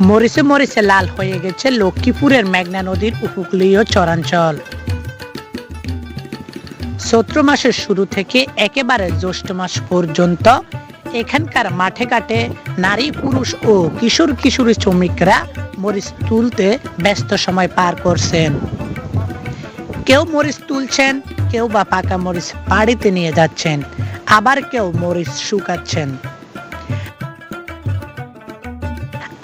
মরিচে মরিচে লাল হয়ে গেছে লক্ষ্মীপুরের মেঘনা নদীর উপকূলীয় চরাঞ্চল। চৈত্র মাসের শুরু থেকে একেবারে জ্যৈষ্ঠ মাস পর্যন্ত এখানকার মাঠে ঘাটে নারী পুরুষ ও কিশোর কিশোরী শ্রমিকরা মরিচ তুলতে ব্যস্ত সময় পার করছেন। কেউ মরিচ তুলছেন, কেউ বা পাকা মরিচ বাড়িতে নিয়ে যাচ্ছেন, আবার কেউ মরিচ শুকাচ্ছেন।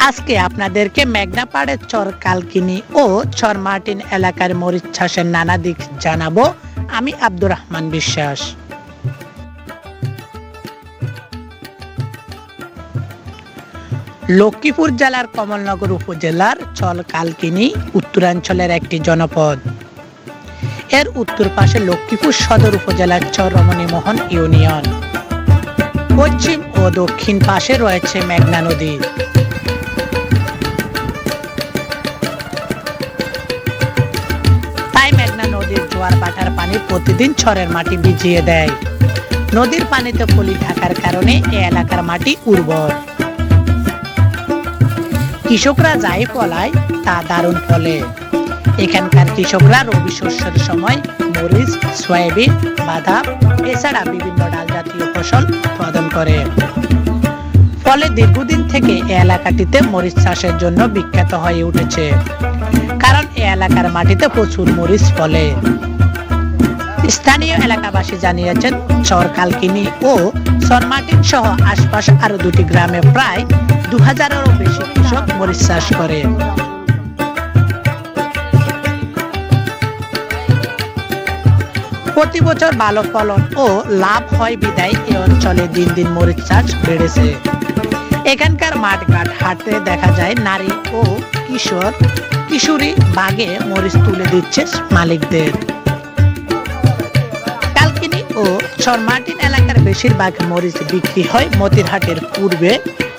আজকে আপনাদেরকে মেঘনা পাড়ের চর কালকিনি ও চর মার্টিন এলাকার মরিচ চাষের নানা দিক জানাবো। আমি আব্দুর রহমান বিশ্বাস। লক্ষ্মীপুর জেলার কমলনগর উপজেলার চর কালকিনি উত্তরাঞ্চলের একটি জনপদ। এর উত্তর পাশে লক্ষ্মীপুর সদর উপজেলার চর রমণীমোহন ইউনিয়ন। পশ্চিম ও দক্ষিণ পাশে রয়েছে মেঘনা নদী। তাই মেঘনা নদীর জোয়ার ভাটার পানি প্রতিদিন চরের মাটি ভিজিয়ে দেয়। নদীর পানিতে পলি থাকার কারণে এই এলাকার মাটি উর্বর। কৃষকরা যাই ফলায় তা দারুণ ফলে। এখানকার কৃষকরা রবি শস্যের সময় মরিচ, সয়াবিন, বাদাম এছাড়া বিভিন্ন ডাল জাতীয় ফসল উৎপাদন করে। ফলে দীর্ঘদিন থেকে এই এলাকাটিতে মরিচ চাষের জন্য বিখ্যাত হয়ে উঠেছে, কারণ এই এলাকার মাটিতে প্রচুর মরিচ ফলে। স্থানীয় এলাকাবাসী জানিয়েছেন, চর কালকিনি ও চর মার্টিন সহ আশপাশ আরো দুটি গ্রামে প্রায় 2000-এরও বেশি কৃষক মরিচ চাষ করে। প্রতি বছর ভালো ফলন ও লাভ হয় বিদায় এই অঞ্চলে দিন দিন মরিচ চাষ বেড়েছে। এখানকার মাঠ ঘাট হাটে দেখা যায় নারী ও কিশোর কিশোরী বাগে মরিচ তুলে দিচ্ছে মালিকদের। কালকিনি ও চর মার্টিন এলাকার বেশিরভাগ মরিচ বিক্রি হয় মতিরহাটের পূর্বে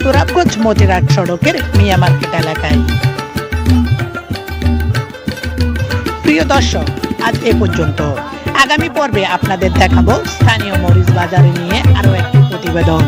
তোরাবগঞ্জ মতিরহাট সড়কের মিয়া মার্কেট এলাকায়। প্রিয় দর্শক, আজ এ পর্যন্ত। আগামী পর্বে আপনাদের দেখাবো স্থানীয় মরিচ বাজারে নিয়ে আরো একটি প্রতিবেদন।